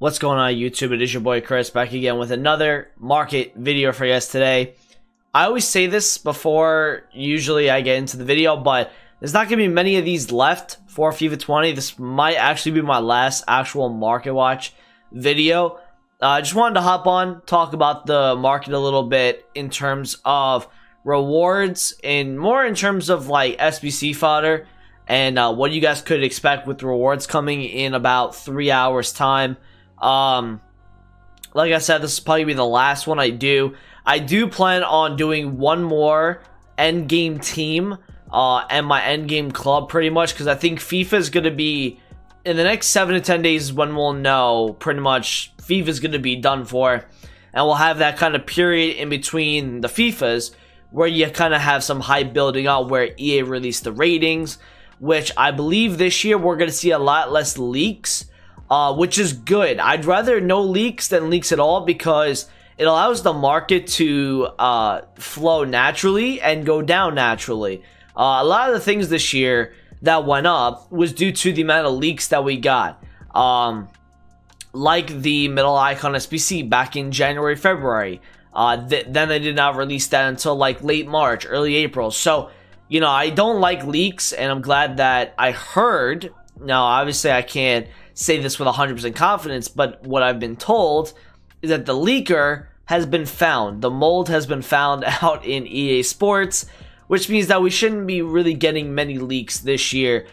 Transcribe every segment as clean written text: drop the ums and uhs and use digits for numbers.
What's going on YouTube? It is your boy Chris back again with another market video for you guys today. I always say this before usually I get into the video, but there's not going to be many of these left for FIFA 20. This might actually be my last actual market watch video. I just wanted to hop on, talk about the market a little bit in terms of rewards and more in terms of like SBC fodder and what you guys could expect with rewards coming in about 3 hours time. Like I said, this will probably be the last one I do. I do plan on doing one more endgame team and my endgame club pretty much, because I think FIFA is going to be, in the next 7 to 10 days when we'll know pretty much FIFA is going to be done for, and we'll have that kind of period in between the FIFAs where you kind of have some hype building up where EA released the ratings, which I believe this year we're going to see a lot less leaks. Which is good. I'd rather no leaks than leaks at all, because it allows the market to flow naturally and go down naturally. A lot of the things this year that went up was due to the amount of leaks that we got. Like the middle icon SBC back in January, February. Then they did not release that until like late March, early April. So, you know, I don't like leaks, and I'm glad that I heard. Now, obviously, I can't say this with 100% confidence, but what I've been told is that the leaker has been found. The mold has been found out in EA Sports, which means that we shouldn't be really getting many leaks this year.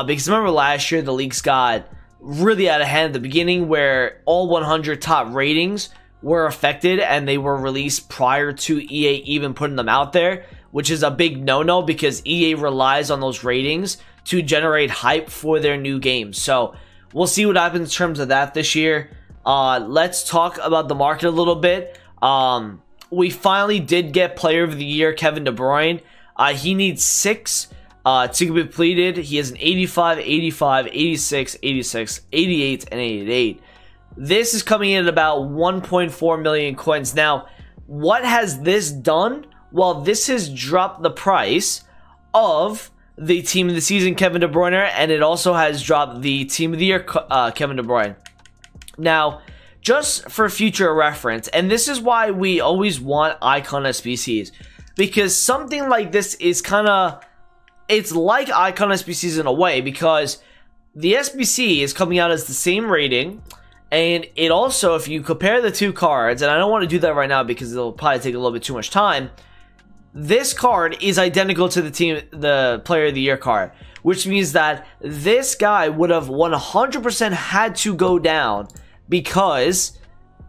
Because remember last year, the leaks got really out of hand at the beginning, where all 100 top ratings were affected and they were released prior to EA even putting them out there, which is a big no-no because EA relies on those ratings to generate hype for their new games. So we'll see what happens in terms of that this year. Let's talk about the market a little bit. We finally did get Player of the Year, Kevin De Bruyne. He needs 6 to be completed. He has an 85, 85, 86, 86, 88, and 88. This is coming in at about 1.4 million coins. Now, what has this done? Well, this has dropped the price of the Team of the Season, Kevin De Bruyne, and it also has dropped the Team of the Year, Kevin De Bruyne. Now, just for future reference, and this is why we always want Icon SBCs, because something like this is kind of, it's like Icon SBCs in a way, because the SBC is coming out as the same rating, and it also, if you compare the two cards, and I don't want to do that right now because it'll probably take a little bit too much time, this card is identical to the Player of the Year card, which means that this guy would have 100% had to go down, because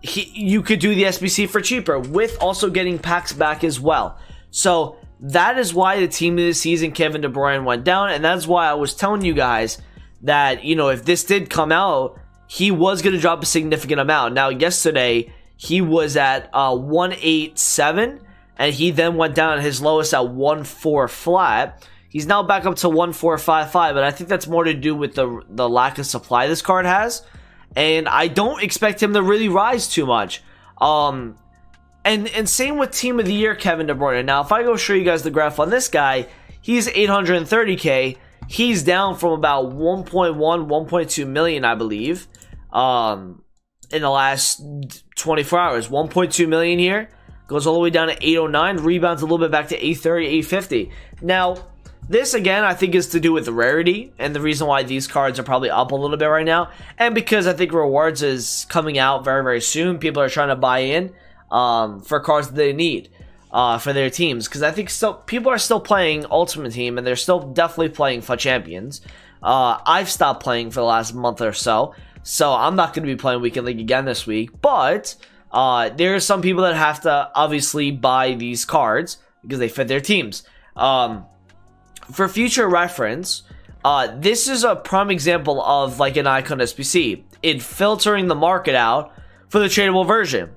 you could do the SBC for cheaper with also getting packs back as well. So that is why the Team of the Season, Kevin De Bruyne, went down, and that's why I was telling you guys that, you know, if this did come out, he was going to drop a significant amount. Now, yesterday, he was at 187, and he then went down at his lowest at 1.4 flat. He's now back up to 1.455, but I think that's more to do with the lack of supply this card has. And I don't expect him to really rise too much. And same with Team of the Year, Kevin De Bruyne. Now, if I go show you guys the graph on this guy, he's 830k. He's down from about 1.1, 1.2 million, I believe, in the last 24 hours. 1.2 million here. Goes all the way down to 809, rebounds a little bit back to 830, 850. Now, this again, I think is to do with the rarity, and the reason why these cards are probably up a little bit right now, and because I think rewards is coming out very, very soon. People are trying to buy in for cards that they need for their teams, because I think people are still playing Ultimate Team, and they're still definitely playing FUT Champions. I've stopped playing for the last month or so I'm not going to be playing Weekend League again this week, but there are some people that have to obviously buy these cards because they fit their teams. For future reference, this is a prime example of like an Icon SBC in filtering the market out for the tradable version.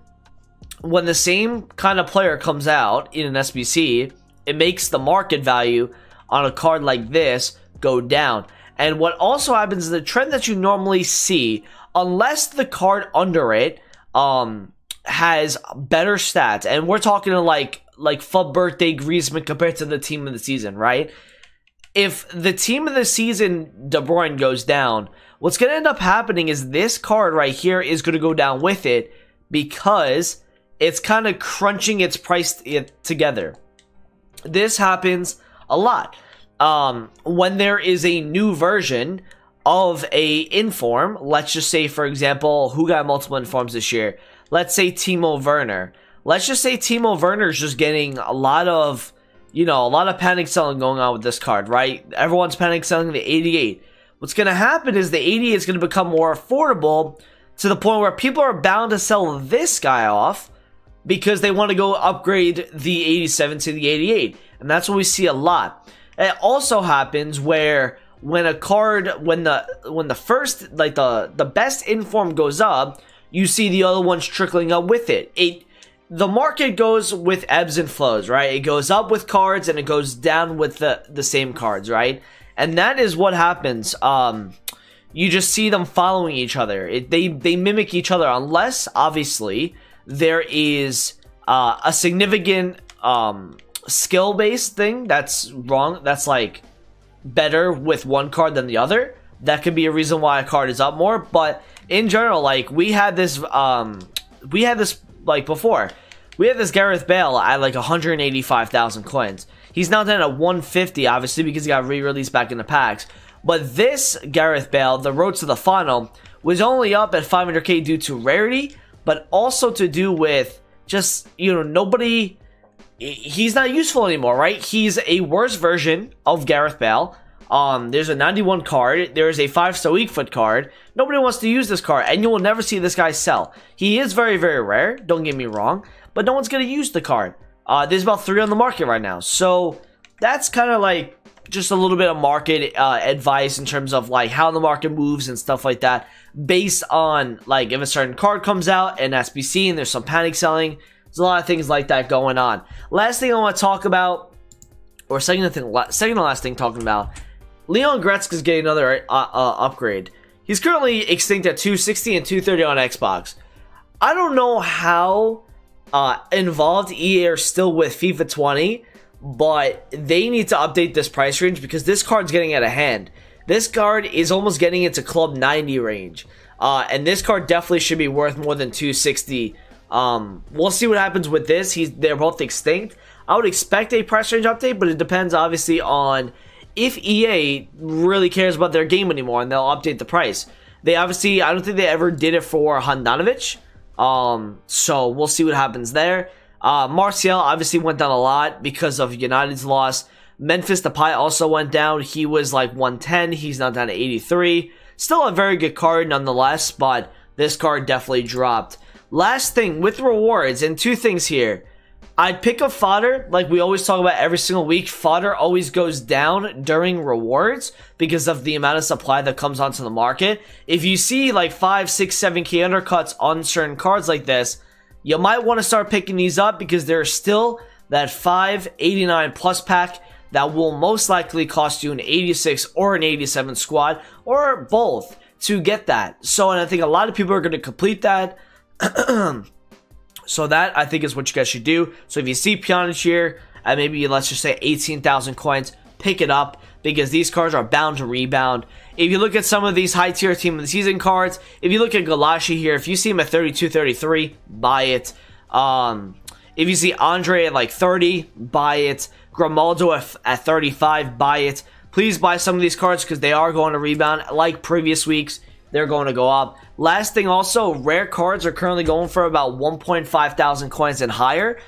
When the same kind of player comes out in an SBC, it makes the market value on a card like this go down. And what also happens is the trend that you normally see, unless the card under it has better stats, and we're talking like FUT Birthday Griezmann compared to the Team of the Season, right? If the Team of the Season De Bruyne goes down, what's going to end up happening is this card right here is going to go down with it because it's kind of crunching its price together. This happens a lot. When there is a new version of a inform, let's just say, for example, who got multiple informs this year? Let's say Timo Werner. Let's just say Timo Werner is just getting a lot of, you know, a lot of panic selling going on with this card, right? Everyone's panic selling the 88. What's going to happen is the 88 is going to become more affordable to the point where people are bound to sell this guy off because they want to go upgrade the 87 to the 88. And that's what we see a lot. It also happens where when a card, when the first, like the best inform goes up, you see the other ones trickling up with it. The market goes with ebbs and flows, right? It goes up with cards and it goes down with the same cards, right? And that is what happens. You just see them following each other. They mimic each other unless, obviously, there is a significant skill-based thing that's wrong. That's like better with one card than the other. That could be a reason why a card is up more. But in general, like we had this like before. We had this Gareth Bale at like 185,000 coins. He's now down at 150, obviously, because he got re-released back in the packs. But this Gareth Bale, the road to the final, was only up at 500k due to rarity, but also to do with just, you know, he's not useful anymore, right? He's a worse version of Gareth Bale. There's a 91 card. There's a 5-star weak foot card. Nobody wants to use this card, and you will never see this guy sell. He is very, very rare, don't get me wrong, but no one's going to use the card. There's about 3 on the market right now. So that's kind of like just a little bit of market advice in terms of like how the market moves and stuff like that, based on like if a certain card comes out in SBC and there's some panic selling. There's a lot of things like that going on. Last thing I want to talk about, or second to last thing talking about, Leon Goretzka is getting another upgrade. He's currently extinct at 260 and 230 on Xbox. I don't know how involved EA are still with FIFA 20, but they need to update this price range because this card's getting out of hand. This card is almost getting into Club 90 range, and this card definitely should be worth more than 260. We'll see what happens with this. They're both extinct. I would expect a price range update, but it depends obviously on if EA really cares about their game anymore, and they'll update the price. They obviously, I don't think they ever did it for Handanovic. So we'll see what happens there. Martial obviously went down a lot because of United's loss. Memphis Depay also went down. He was like 110. He's now down to 83. Still a very good card nonetheless, but this card definitely dropped. Last thing with rewards, and 2 things here. I'd pick up fodder, like we always talk about every single week. Fodder always goes down during rewards because of the amount of supply that comes onto the market. If you see like 5, 6, 7k undercuts on certain cards like this, you might want to start picking these up because there's still that 589 plus pack that will most likely cost you an 86 or an 87 squad, or both, to get that. So, and I think a lot of people are going to complete that. So that, I think, is what you guys should do. So if you see Pjanic here at maybe, let's just say 18,000 coins, pick it up because these cards are bound to rebound. If you look at some of these high-tier Team of the Season cards, if you look at Galashi here, if you see him at 32, 33, buy it. If you see Andre at like 30, buy it. Grimaldo at 35, buy it. Please buy some of these cards because they are going to rebound. Like previous weeks, they're going to go up. Last thing also, rare cards are currently going for about 1.5 thousand coins and higher.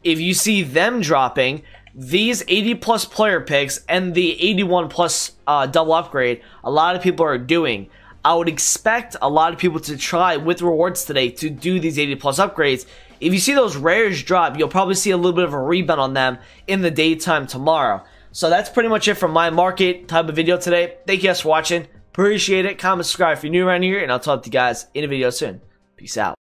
If you see them dropping, these 80 plus player picks and the 81 plus double upgrade, a lot of people are doing. I would expect a lot of people to try with rewards today to do these 80 plus upgrades. If you see those rares drop, you'll probably see a little bit of a rebound on them in the daytime tomorrow. So that's pretty much it for my market type of video today. Thank you guys for watching. Appreciate it. Comment, subscribe if you're new around here, and I'll talk to you guys in a video soon. Peace out.